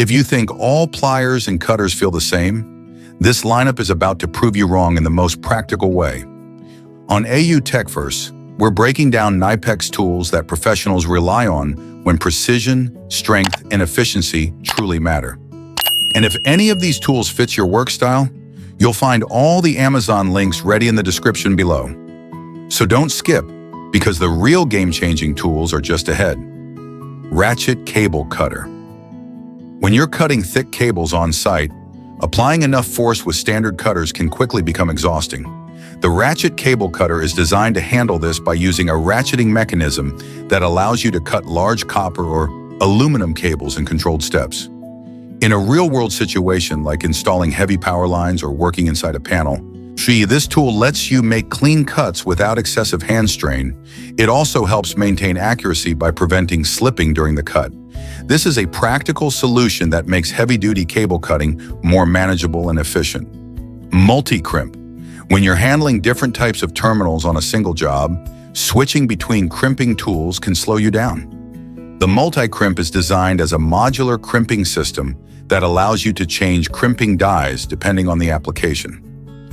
If you think all pliers and cutters feel the same, this lineup is about to prove you wrong in the most practical way. On TechVerse, we're breaking down Knipex tools that professionals rely on when precision, strength, and efficiency truly matter. And if any of these tools fits your work style, you'll find all the Amazon links ready in the description below. So don't skip, because the real game-changing tools are just ahead. Ratchet Cable Cutter. When you're cutting thick cables on site, applying enough force with standard cutters can quickly become exhausting. The Ratchet Cable Cutter is designed to handle this by using a ratcheting mechanism that allows you to cut large copper or aluminum cables in controlled steps. In a real-world situation like installing heavy power lines or working inside a panel, this tool lets you make clean cuts without excessive hand strain. It also helps maintain accuracy by preventing slipping during the cut. This is a practical solution that makes heavy-duty cable cutting more manageable and efficient. MultiCrimp. When you're handling different types of terminals on a single job, switching between crimping tools can slow you down. The MultiCrimp is designed as a modular crimping system that allows you to change crimping dies depending on the application.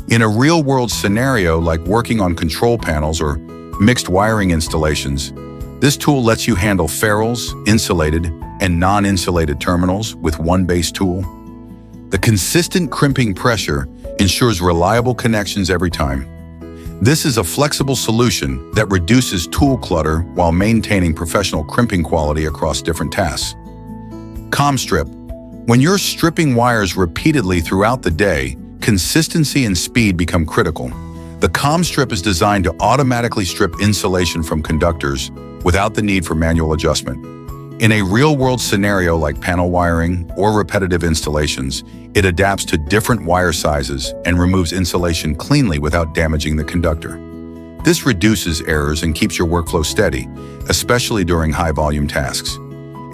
In a real-world scenario like working on control panels or mixed wiring installations, this tool lets you handle ferrules, insulated, and non-insulated terminals with one base tool. The consistent crimping pressure ensures reliable connections every time. This is a flexible solution that reduces tool clutter while maintaining professional crimping quality across different tasks. ComStrip. When you're stripping wires repeatedly throughout the day, consistency and speed become critical. The ComStrip is designed to automatically strip insulation from conductors without the need for manual adjustment. In a real-world scenario like panel wiring or repetitive installations, it adapts to different wire sizes and removes insulation cleanly without damaging the conductor. This reduces errors and keeps your workflow steady, especially during high-volume tasks.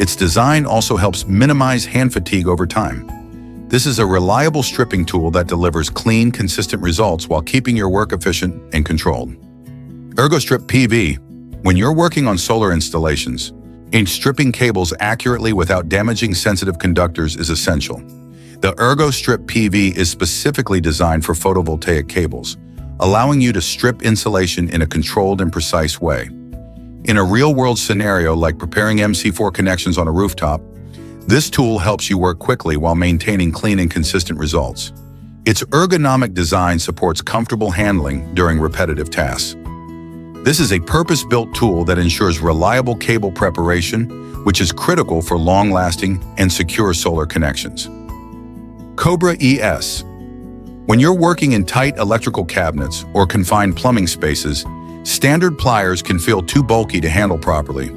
Its design also helps minimize hand fatigue over time. This is a reliable stripping tool that delivers clean, consistent results while keeping your work efficient and controlled. ErgoStrip PV. When you're working on solar installations, stripping cables accurately without damaging sensitive conductors is essential. The ErgoStrip PV is specifically designed for photovoltaic cables, allowing you to strip insulation in a controlled and precise way. In a real-world scenario like preparing MC4 connections on a rooftop, this tool helps you work quickly while maintaining clean and consistent results. Its ergonomic design supports comfortable handling during repetitive tasks. This is a purpose-built tool that ensures reliable cable preparation, which is critical for long-lasting and secure solar connections. Cobra ES. When you're working in tight electrical cabinets or confined plumbing spaces, standard pliers can feel too bulky to handle properly.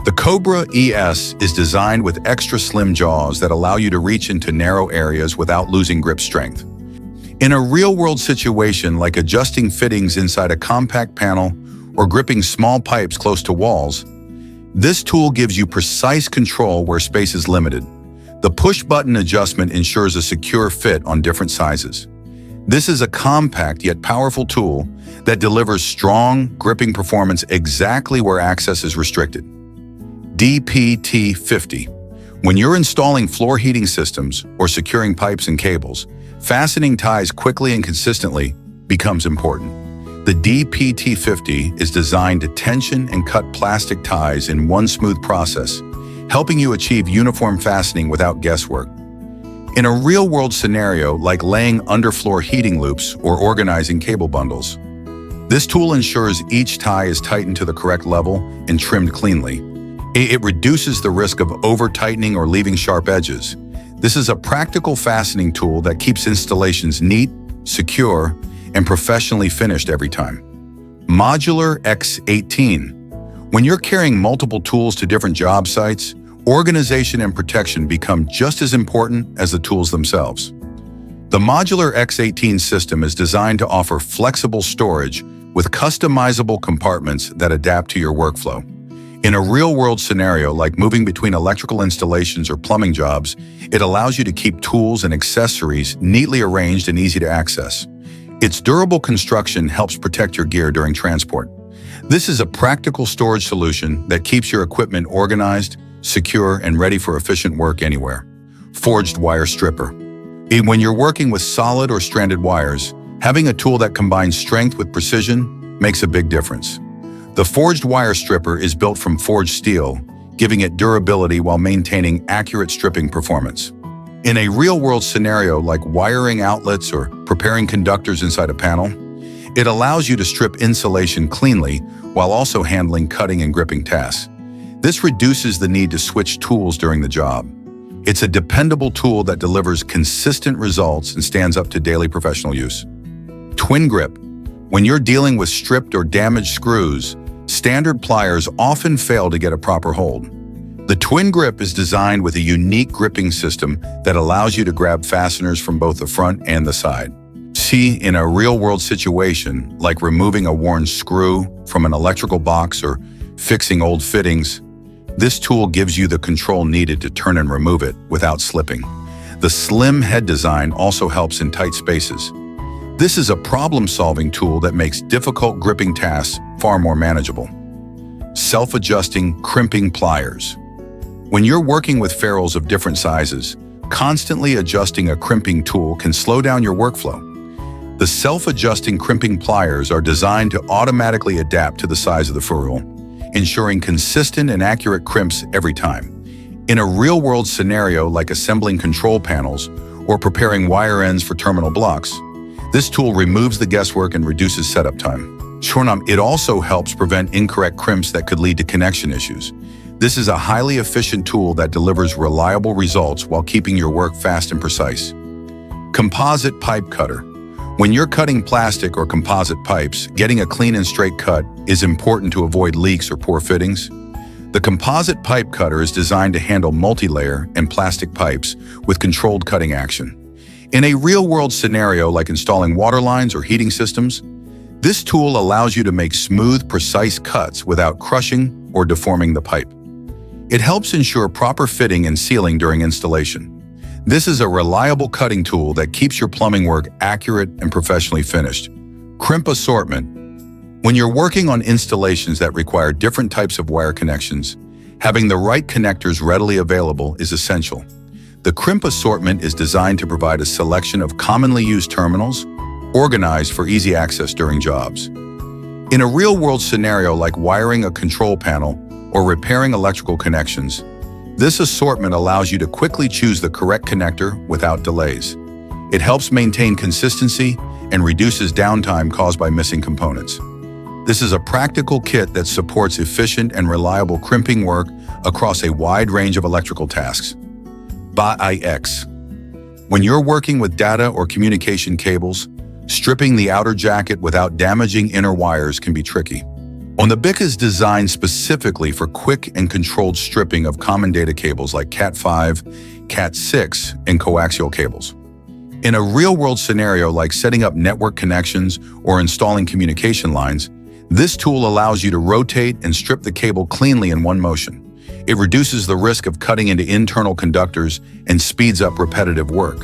The Cobra ES is designed with extra slim jaws that allow you to reach into narrow areas without losing grip strength. In a real-world situation like adjusting fittings inside a compact panel or gripping small pipes close to walls, this tool gives you precise control where space is limited. The push-button adjustment ensures a secure fit on different sizes. This is a compact yet powerful tool that delivers strong gripping performance exactly where access is restricted. DPT50. When you're installing floor heating systems or securing pipes and cables, fastening ties quickly and consistently becomes important. The DPT50 is designed to tension and cut plastic ties in one smooth process, helping you achieve uniform fastening without guesswork. In a real-world scenario like laying underfloor heating loops or organizing cable bundles, this tool ensures each tie is tightened to the correct level and trimmed cleanly. It reduces the risk of over-tightening or leaving sharp edges. This is a practical fastening tool that keeps installations neat, secure, and professionally finished every time. Modular X18. When you're carrying multiple tools to different job sites, organization and protection become just as important as the tools themselves. The Modular X18 system is designed to offer flexible storage with customizable compartments that adapt to your workflow. In a real-world scenario like moving between electrical installations or plumbing jobs, it allows you to keep tools and accessories neatly arranged and easy to access. Its durable construction helps protect your gear during transport. This is a practical storage solution that keeps your equipment organized, secure, and ready for efficient work anywhere. Forged wire stripper. When you're working with solid or stranded wires, having a tool that combines strength with precision makes a big difference. The forged wire stripper is built from forged steel, giving it durability while maintaining accurate stripping performance. In a real-world scenario like wiring outlets or preparing conductors inside a panel, it allows you to strip insulation cleanly while also handling cutting and gripping tasks. This reduces the need to switch tools during the job. It's a dependable tool that delivers consistent results and stands up to daily professional use. TwinGrip. When you're dealing with stripped or damaged screws, standard pliers often fail to get a proper hold. The TwinGrip is designed with a unique gripping system that allows you to grab fasteners from both the front and the side. See, in a real-world situation, like removing a worn screw from an electrical box or fixing old fittings, this tool gives you the control needed to turn and remove it without slipping. The slim head design also helps in tight spaces. This is a problem-solving tool that makes difficult gripping tasks far more manageable. Self-adjusting crimping pliers. When you're working with ferrules of different sizes, constantly adjusting a crimping tool can slow down your workflow. The self-adjusting crimping pliers are designed to automatically adapt to the size of the ferrule, ensuring consistent and accurate crimps every time. In a real-world scenario like assembling control panels or preparing wire ends for terminal blocks, this tool removes the guesswork and reduces setup time. It also helps prevent incorrect crimps that could lead to connection issues. This is a highly efficient tool that delivers reliable results while keeping your work fast and precise. Composite pipe cutter. When you're cutting plastic or composite pipes, getting a clean and straight cut is important to avoid leaks or poor fittings. The composite pipe cutter is designed to handle multi-layer and plastic pipes with controlled cutting action. In a real-world scenario like installing water lines or heating systems, this tool allows you to make smooth, precise cuts without crushing or deforming the pipe. It helps ensure proper fitting and sealing during installation. This is a reliable cutting tool that keeps your plumbing work accurate and professionally finished. Crimp Assortment. When you're working on installations that require different types of wire connections, having the right connectors readily available is essential. The Crimp Assortment is designed to provide a selection of commonly used terminals, organized for easy access during jobs. In a real-world scenario like wiring a control panel or repairing electrical connections, this assortment allows you to quickly choose the correct connector without delays. It helps maintain consistency and reduces downtime caused by missing components. This is a practical kit that supports efficient and reliable crimping work across a wide range of electrical tasks. TwinForce. When you're working with data or communication cables, stripping the outer jacket without damaging inner wires can be tricky. TwinForce is designed specifically for quick and controlled stripping of common data cables like Cat5, Cat6, and coaxial cables. In a real-world scenario like setting up network connections or installing communication lines, this tool allows you to rotate and strip the cable cleanly in one motion. It reduces the risk of cutting into internal conductors and speeds up repetitive work.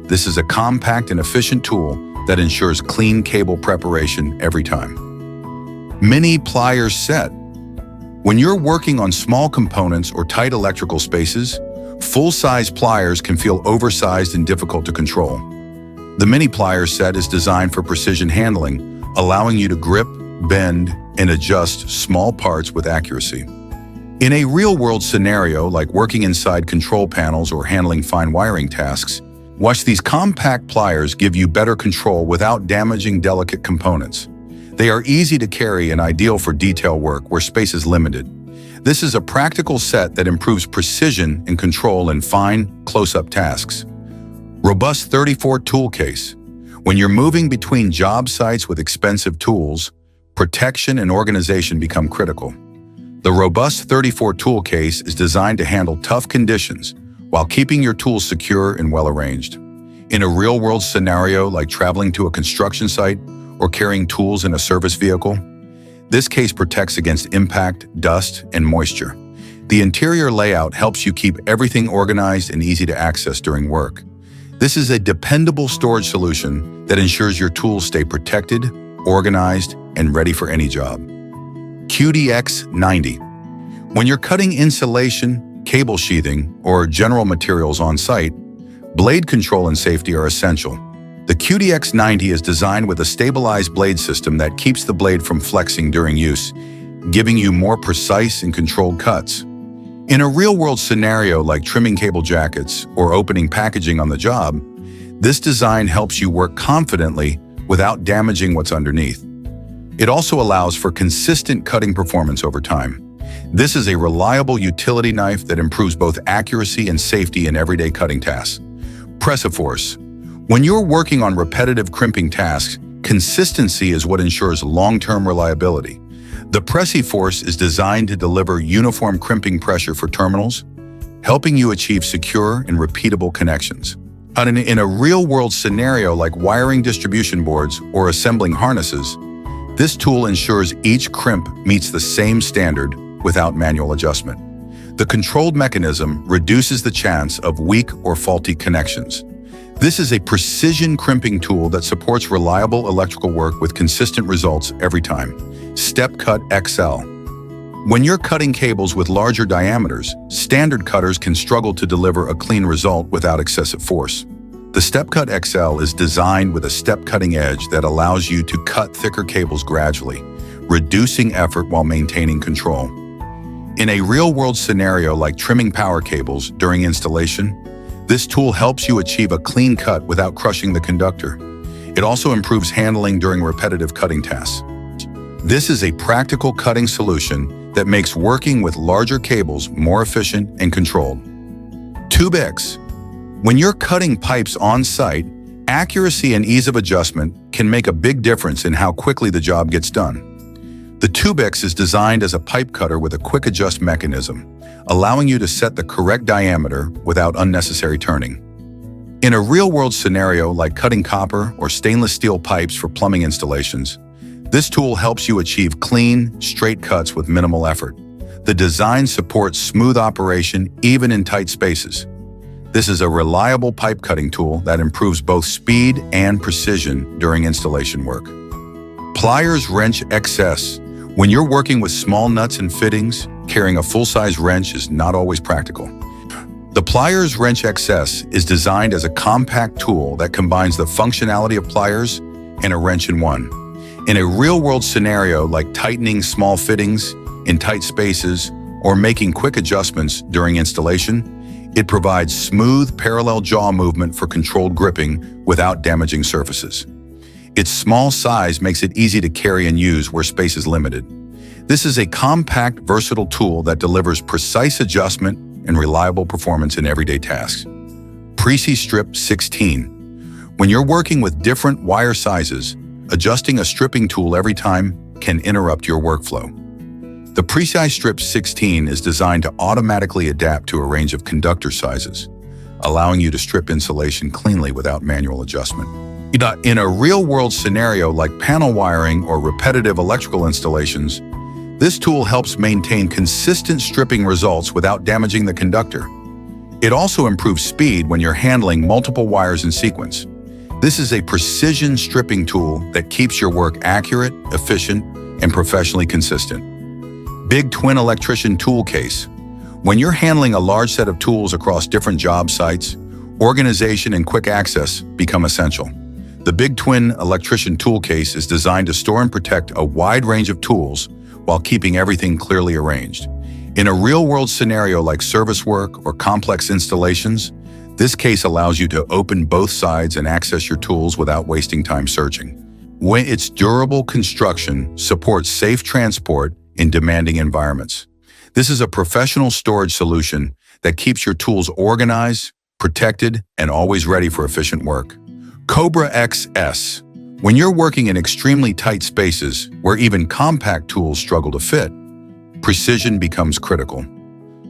This is a compact and efficient tool that ensures clean cable preparation every time. Mini Pliers Set. When you're working on small components or tight electrical spaces, full-size pliers can feel oversized and difficult to control. The Mini Pliers Set is designed for precision handling, allowing you to grip, bend, and adjust small parts with accuracy. In a real-world scenario like working inside control panels or handling fine wiring tasks, watch these compact pliers give you better control without damaging delicate components. They are easy to carry and ideal for detail work where space is limited. This is a practical set that improves precision and control in fine, close-up tasks. Robust 34 tool case. When you're moving between job sites with expensive tools, protection and organization become critical. The robust 34 tool case is designed to handle tough conditions while keeping your tools secure and well-arranged. In a real-world scenario like traveling to a construction site or carrying tools in a service vehicle, this case protects against impact, dust, and moisture. The interior layout helps you keep everything organized and easy to access during work. This is a dependable storage solution that ensures your tools stay protected, organized, and ready for any job. CutiX 90. When you're cutting insulation, cable sheathing, or general materials on site, blade control and safety are essential. The CutiX 90 is designed with a stabilized blade system that keeps the blade from flexing during use, giving you more precise and controlled cuts. In a real-world scenario like trimming cable jackets or opening packaging on the job, this design helps you work confidently without damaging what's underneath. It also allows for consistent cutting performance over time. This is a reliable utility knife that improves both accuracy and safety in everyday cutting tasks. PreciForce. When you're working on repetitive crimping tasks, consistency is what ensures long-term reliability. The PreciForce is designed to deliver uniform crimping pressure for terminals, helping you achieve secure and repeatable connections. In a real-world scenario like wiring distribution boards or assembling harnesses, this tool ensures each crimp meets the same standard without manual adjustment. The controlled mechanism reduces the chance of weak or faulty connections. This is a precision crimping tool that supports reliable electrical work with consistent results every time. StepCut XL. When you're cutting cables with larger diameters, standard cutters can struggle to deliver a clean result without excessive force. The StepCut XL is designed with a step cutting edge that allows you to cut thicker cables gradually, reducing effort while maintaining control. In a real-world scenario like trimming power cables during installation, this tool helps you achieve a clean cut without crushing the conductor. It also improves handling during repetitive cutting tasks. This is a practical cutting solution that makes working with larger cables more efficient and controlled. TubiX. When you're cutting pipes on site, accuracy and ease of adjustment can make a big difference in how quickly the job gets done. The TubiX is designed as a pipe cutter with a quick adjust mechanism, allowing you to set the correct diameter without unnecessary turning. In a real-world scenario like cutting copper or stainless steel pipes for plumbing installations, this tool helps you achieve clean, straight cuts with minimal effort. The design supports smooth operation even in tight spaces. This is a reliable pipe cutting tool that improves both speed and precision during installation work. Pliers Wrench XS. When you're working with small nuts and fittings, carrying a full-size wrench is not always practical. The Pliers Wrench XS is designed as a compact tool that combines the functionality of pliers and a wrench in one. In a real-world scenario like tightening small fittings in tight spaces or making quick adjustments during installation, it provides smooth, parallel jaw movement for controlled gripping without damaging surfaces. Its small size makes it easy to carry and use where space is limited. This is a compact, versatile tool that delivers precise adjustment and reliable performance in everyday tasks. PreciStrip 16. When you're working with different wire sizes, adjusting a stripping tool every time can interrupt your workflow. The PreciStrip 16 is designed to automatically adapt to a range of conductor sizes, allowing you to strip insulation cleanly without manual adjustment. In a real-world scenario like panel wiring or repetitive electrical installations, this tool helps maintain consistent stripping results without damaging the conductor. It also improves speed when you're handling multiple wires in sequence. This is a precision stripping tool that keeps your work accurate, efficient, and professionally consistent. Big Twin Electrician Tool Case. When you're handling a large set of tools across different job sites, organization and quick access become essential. The Big Twin Electrician Tool Case is designed to store and protect a wide range of tools while keeping everything clearly arranged. In a real-world scenario like service work or complex installations, this case allows you to open both sides and access your tools without wasting time searching. When its durable construction supports safe transport in demanding environments. This is a professional storage solution that keeps your tools organized, protected, and always ready for efficient work. Cobra XS. When you're working in extremely tight spaces where even compact tools struggle to fit, precision becomes critical.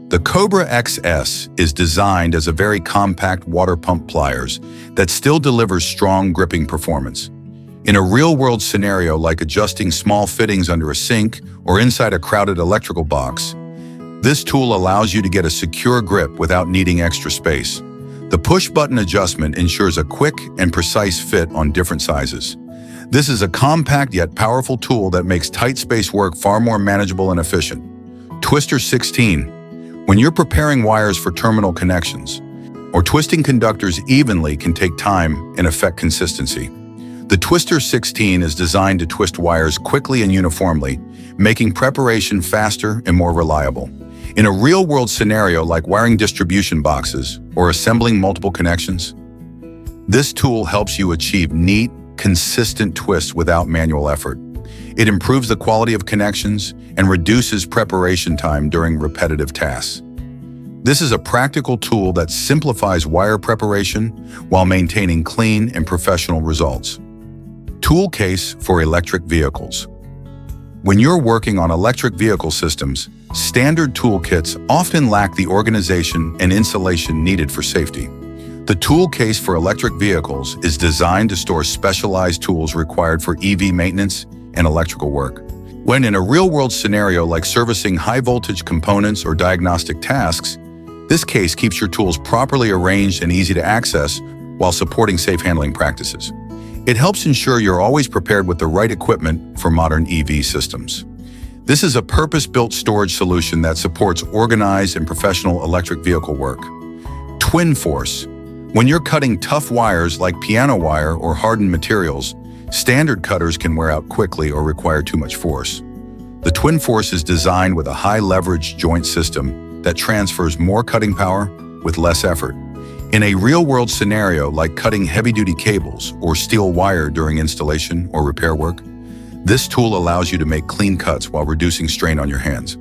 The Cobra XS is designed as a very compact water pump pliers that still delivers strong gripping performance. In a real-world scenario like adjusting small fittings under a sink or inside a crowded electrical box, this tool allows you to get a secure grip without needing extra space. The push-button adjustment ensures a quick and precise fit on different sizes. This is a compact yet powerful tool that makes tight space work far more manageable and efficient. Twister 16. When you're preparing wires for terminal connections, or twisting conductors evenly can take time and affect consistency. The Twister 16 is designed to twist wires quickly and uniformly, making preparation faster and more reliable. In a real-world scenario like wiring distribution boxes or assembling multiple connections, this tool helps you achieve neat, consistent twists without manual effort. It improves the quality of connections and reduces preparation time during repetitive tasks. This is a practical tool that simplifies wire preparation while maintaining clean and professional results. Tool case for electric vehicles. When you're working on electric vehicle systems, standard toolkits often lack the organization and installation needed for safety. The tool case for electric vehicles is designed to store specialized tools required for EV maintenance and electrical work. When in a real-world scenario like servicing high-voltage components or diagnostic tasks, this case keeps your tools properly arranged and easy to access while supporting safe handling practices. It helps ensure you're always prepared with the right equipment for modern EV systems. This is a purpose-built storage solution that supports organized and professional electric vehicle work. TwinForce. When you're cutting tough wires like piano wire or hardened materials, standard cutters can wear out quickly or require too much force. The TwinForce is designed with a high-leverage joint system that transfers more cutting power with less effort. In a real-world scenario like cutting heavy-duty cables or steel wire during installation or repair work, this tool allows you to make clean cuts while reducing strain on your hands.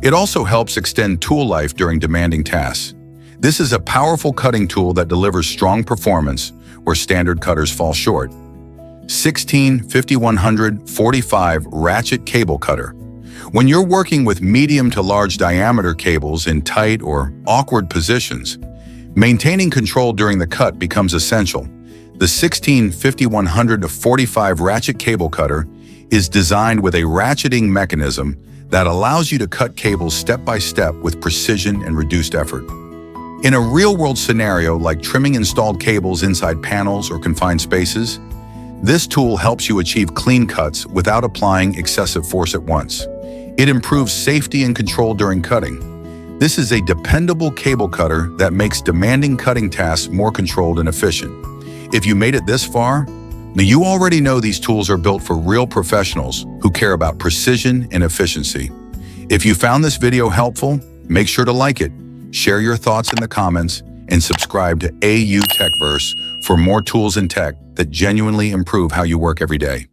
It also helps extend tool life during demanding tasks. This is a powerful cutting tool that delivers strong performance where standard cutters fall short. 16-5100-45 Ratchet Cable Cutter. When you're working with medium to large diameter cables in tight or awkward positions, maintaining control during the cut becomes essential. The 16-5100-45 Ratchet Cable Cutter is designed with a ratcheting mechanism that allows you to cut cables step by step with precision and reduced effort. In a real-world scenario like trimming installed cables inside panels or confined spaces, this tool helps you achieve clean cuts without applying excessive force at once. It improves safety and control during cutting. This is a dependable cable cutter that makes demanding cutting tasks more controlled and efficient. If you made it this far, you already know these tools are built for real professionals who care about precision and efficiency. If you found this video helpful, make sure to like it, share your thoughts in the comments, and subscribe to TechVerse for more tools and tech that genuinely improve how you work every day.